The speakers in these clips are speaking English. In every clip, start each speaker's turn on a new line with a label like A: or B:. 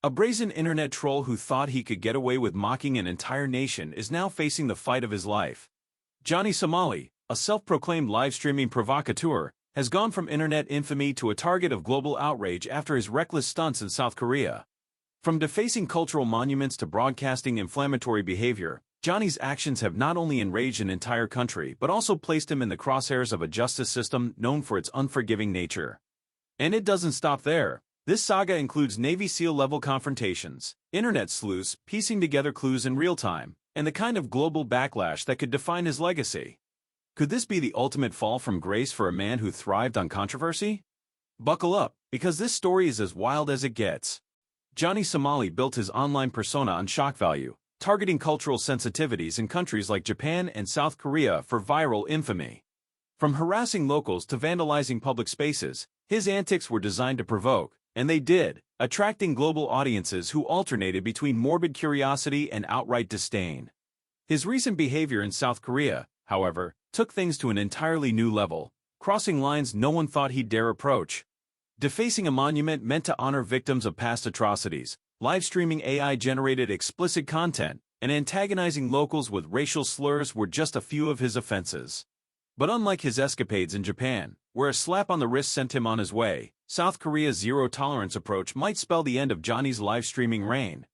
A: A brazen internet troll who thought he could get away with mocking an entire nation is now facing the fight of his life. Johnny Somali, a self-proclaimed live-streaming provocateur, has gone from internet infamy to a target of global outrage after his reckless stunts in South Korea. From defacing cultural monuments to broadcasting inflammatory behavior, Johnny's actions have not only enraged an entire country but also placed him in the crosshairs of a justice system known for its unforgiving nature. And it doesn't stop there. This saga includes Navy SEAL-level confrontations, internet sleuths piecing together clues in real time, and the kind of global backlash that could define his legacy. Could this be the ultimate fall from grace for a man who thrived on controversy? Buckle up, because this story is as wild as it gets. Johnny Somali built his online persona on shock value, targeting cultural sensitivities in countries like Japan and South Korea for viral infamy. From harassing locals to vandalizing public spaces, his antics were designed to provoke, and they did, attracting global audiences who alternated between morbid curiosity and outright disdain. His recent behavior in South Korea, however, took things to an entirely new level, crossing lines no one thought he'd dare approach. Defacing a monument meant to honor victims of past atrocities, live-streaming AI-generated explicit content, and antagonizing locals with racial slurs were just a few of his offenses. But unlike his escapades in Japan, where a slap on the wrist sent him on his way, South Korea's zero-tolerance approach might spell the end of Johnny's live-streaming reign.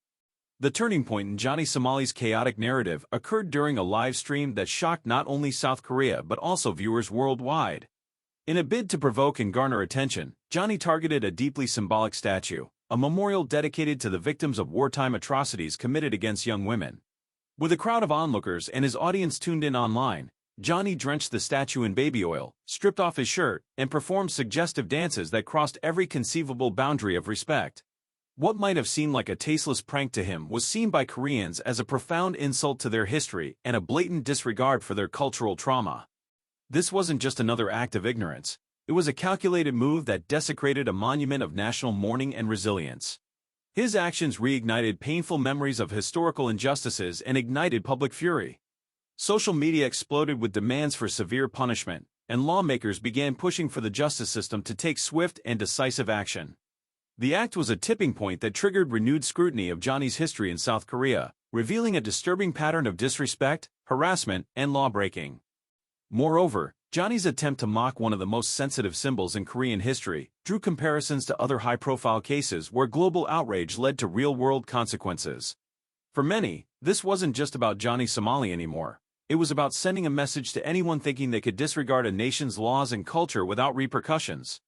A: The turning point in Johnny Somali's chaotic narrative occurred during a live stream that shocked not only South Korea but also viewers worldwide. In a bid to provoke and garner attention, Johnny targeted a deeply symbolic statue, a memorial dedicated to the victims of wartime atrocities committed against young women. With a crowd of onlookers and his audience tuned in online, Johnny drenched the statue in baby oil, stripped off his shirt, and performed suggestive dances that crossed every conceivable boundary of respect. What might have seemed like a tasteless prank to him was seen by Koreans as a profound insult to their history and a blatant disregard for their cultural trauma. This wasn't just another act of ignorance. It was a calculated move that desecrated a monument of national mourning and resilience. His actions reignited painful memories of historical injustices and ignited public fury. Social media exploded with demands for severe punishment, and lawmakers began pushing for the justice system to take swift and decisive action. The act was a tipping point that triggered renewed scrutiny of Johnny's history in South Korea, revealing a disturbing pattern of disrespect, harassment, and law-breaking. Moreover, Johnny's attempt to mock one of the most sensitive symbols in Korean history drew comparisons to other high-profile cases where global outrage led to real-world consequences. For many, this wasn't just about Johnny Somali anymore. It was about sending a message to anyone thinking they could disregard a nation's laws and culture without repercussions.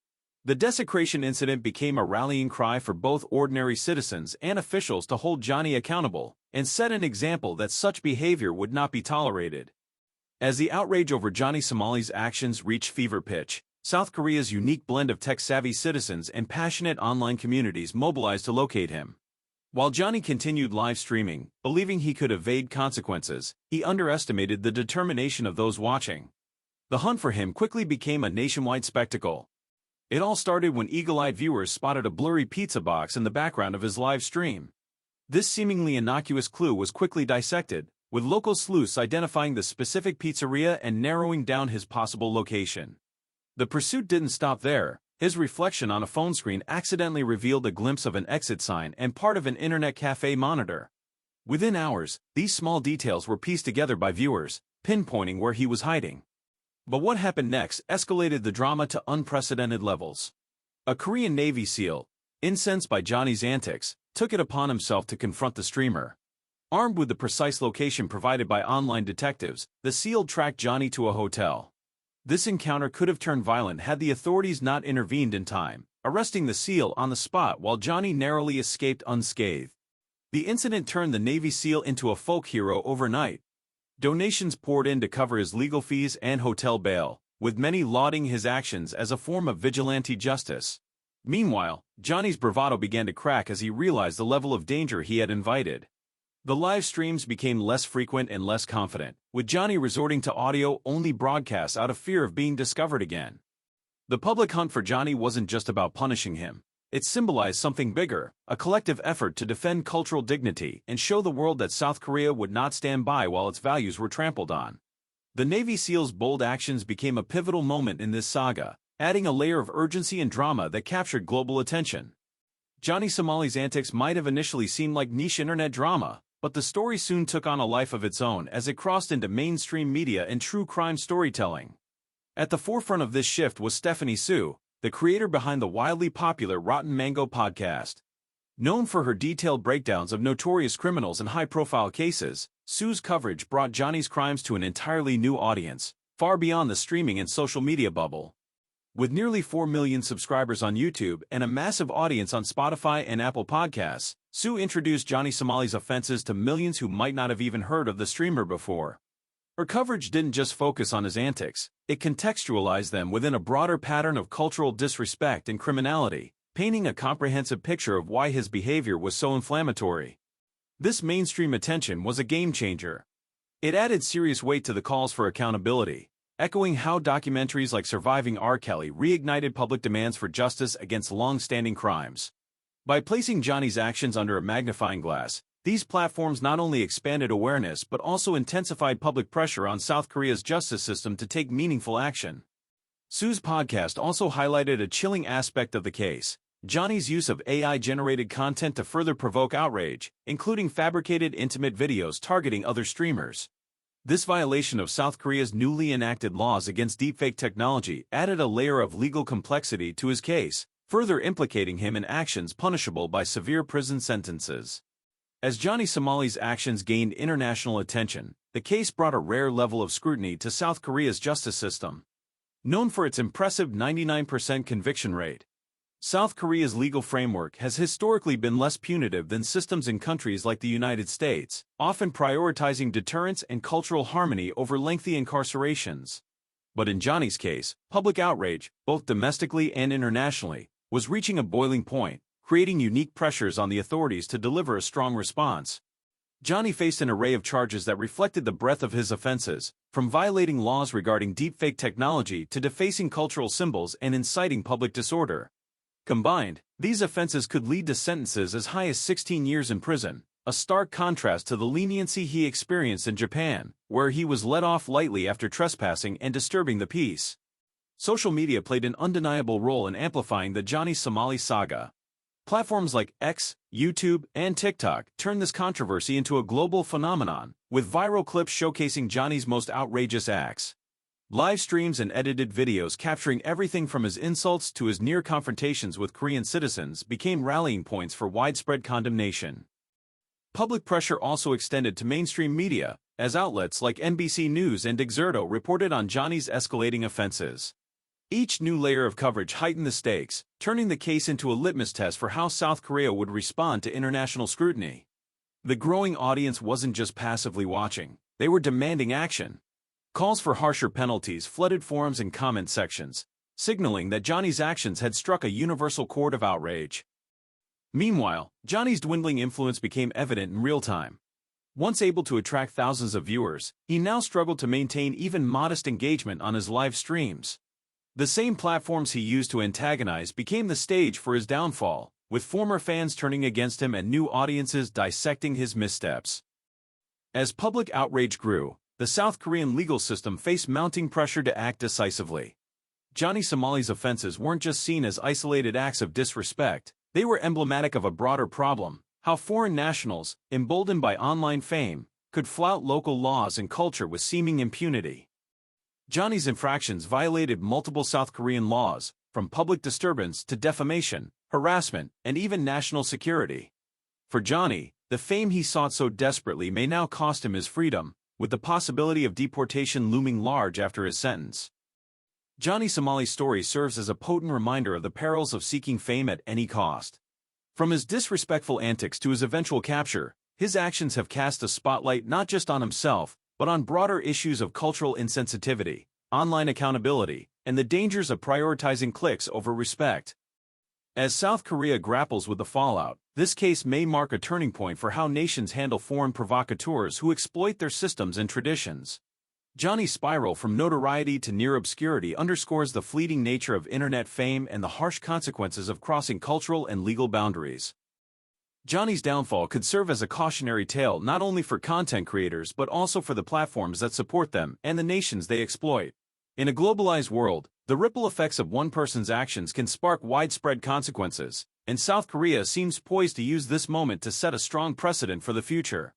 A: The desecration incident became a rallying cry for both ordinary citizens and officials to hold Johnny accountable and set an example that such behavior would not be tolerated. As the outrage over Johnny Somali's actions reached fever pitch, South Korea's unique blend of tech-savvy citizens and passionate online communities mobilized to locate him. While Johnny continued live streaming, believing he could evade consequences, he underestimated the determination of those watching. The hunt for him quickly became a nationwide spectacle. It all started when eagle-eyed viewers spotted a blurry pizza box in the background of his live stream. This seemingly innocuous clue was quickly dissected, with local sleuths identifying the specific pizzeria and narrowing down his possible location. The pursuit didn't stop there. His reflection on a phone screen accidentally revealed a glimpse of an exit sign and part of an internet cafe monitor. Within hours, these small details were pieced together by viewers, pinpointing where he was hiding. But what happened next escalated the drama to unprecedented levels. A Korean Navy SEAL, incensed by Johnny's antics, took it upon himself to confront the streamer. Armed with the precise location provided by online detectives, the SEAL tracked Johnny to a hotel. This encounter could have turned violent had the authorities not intervened in time, arresting the SEAL on the spot while Johnny narrowly escaped unscathed. The incident turned the Navy SEAL into a folk hero overnight. Donations poured in to cover his legal fees and hotel bail, with many lauding his actions as a form of vigilante justice. Meanwhile, Johnny's bravado began to crack as he realized the level of danger he had invited. The live streams became less frequent and less confident, with Johnny resorting to audio-only broadcasts out of fear of being discovered again. The public hunt for Johnny wasn't just about punishing him. It symbolized something bigger, a collective effort to defend cultural dignity and show the world that South Korea would not stand by while its values were trampled on. The Navy SEAL's bold actions became a pivotal moment in this saga, adding a layer of urgency and drama that captured global attention. Johnny Somali's antics might have initially seemed like niche internet drama, but the story soon took on a life of its own as it crossed into mainstream media and true crime storytelling. At the forefront of this shift was Stephanie Sue, the creator behind the wildly popular Rotten Mango podcast. Known for her detailed breakdowns of notorious criminals and high-profile cases, Sue's coverage brought Johnny's crimes to an entirely new audience, far beyond the streaming and social media bubble. With nearly 4 million subscribers on YouTube and a massive audience on Spotify and Apple Podcasts, Sue introduced Johnny Somali's offenses to millions who might not have even heard of the streamer before. Her coverage didn't just focus on his antics, it contextualized them within a broader pattern of cultural disrespect and criminality, painting a comprehensive picture of why his behavior was so inflammatory. This mainstream attention was a game-changer. It added serious weight to the calls for accountability, echoing how documentaries like Surviving R. Kelly reignited public demands for justice against long-standing crimes. By placing Johnny's actions under a magnifying glass, these platforms not only expanded awareness but also intensified public pressure on South Korea's justice system to take meaningful action. Sue's podcast also highlighted a chilling aspect of the case: Johnny's use of AI-generated content to further provoke outrage, including fabricated intimate videos targeting other streamers. This violation of South Korea's newly enacted laws against deepfake technology added a layer of legal complexity to his case, further implicating him in actions punishable by severe prison sentences. As Johnny Somali's actions gained international attention, the case brought a rare level of scrutiny to South Korea's justice system. Known for its impressive 99% conviction rate, South Korea's legal framework has historically been less punitive than systems in countries like the United States, often prioritizing deterrence and cultural harmony over lengthy incarcerations. But in Johnny's case, public outrage, both domestically and internationally, was reaching a boiling point, creating unique pressures on the authorities to deliver a strong response. Johnny faced an array of charges that reflected the breadth of his offenses, from violating laws regarding deepfake technology to defacing cultural symbols and inciting public disorder. Combined, these offenses could lead to sentences as high as 16 years in prison, a stark contrast to the leniency he experienced in Japan, where he was let off lightly after trespassing and disturbing the peace. Social media played an undeniable role in amplifying the Johnny Somali saga. Platforms like X, YouTube, and TikTok turned this controversy into a global phenomenon, with viral clips showcasing Johnny's most outrageous acts. Live streams and edited videos capturing everything from his insults to his near confrontations with Korean citizens became rallying points for widespread condemnation. Public pressure also extended to mainstream media, as outlets like NBC News and Exerto reported on Johnny's escalating offenses. Each new layer of coverage heightened the stakes, turning the case into a litmus test for how South Korea would respond to international scrutiny. The growing audience wasn't just passively watching, they were demanding action. Calls for harsher penalties flooded forums and comment sections, signaling that Johnny's actions had struck a universal chord of outrage. Meanwhile, Johnny's dwindling influence became evident in real time. Once able to attract thousands of viewers, he now struggled to maintain even modest engagement on his live streams. The same platforms he used to antagonize became the stage for his downfall, with former fans turning against him and new audiences dissecting his missteps. As public outrage grew, the South Korean legal system faced mounting pressure to act decisively. Johnny Somali's offenses weren't just seen as isolated acts of disrespect, they were emblematic of a broader problem: how foreign nationals, emboldened by online fame, could flout local laws and culture with seeming impunity. Johnny's infractions violated multiple South Korean laws, from public disturbance to defamation, harassment, and even national security. For Johnny, the fame he sought so desperately may now cost him his freedom, with the possibility of deportation looming large after his sentence. Johnny Somali's story serves as a potent reminder of the perils of seeking fame at any cost. From his disrespectful antics to his eventual capture, his actions have cast a spotlight not just on himself, but on broader issues of cultural insensitivity, online accountability, and the dangers of prioritizing clicks over respect. As South Korea grapples with the fallout, this case may mark a turning point for how nations handle foreign provocateurs who exploit their systems and traditions. Johnny's spiral from notoriety to near obscurity underscores the fleeting nature of internet fame and the harsh consequences of crossing cultural and legal boundaries. Johnny's downfall could serve as a cautionary tale not only for content creators but also for the platforms that support them and the nations they exploit. In a globalized world, the ripple effects of one person's actions can spark widespread consequences, and South Korea seems poised to use this moment to set a strong precedent for the future.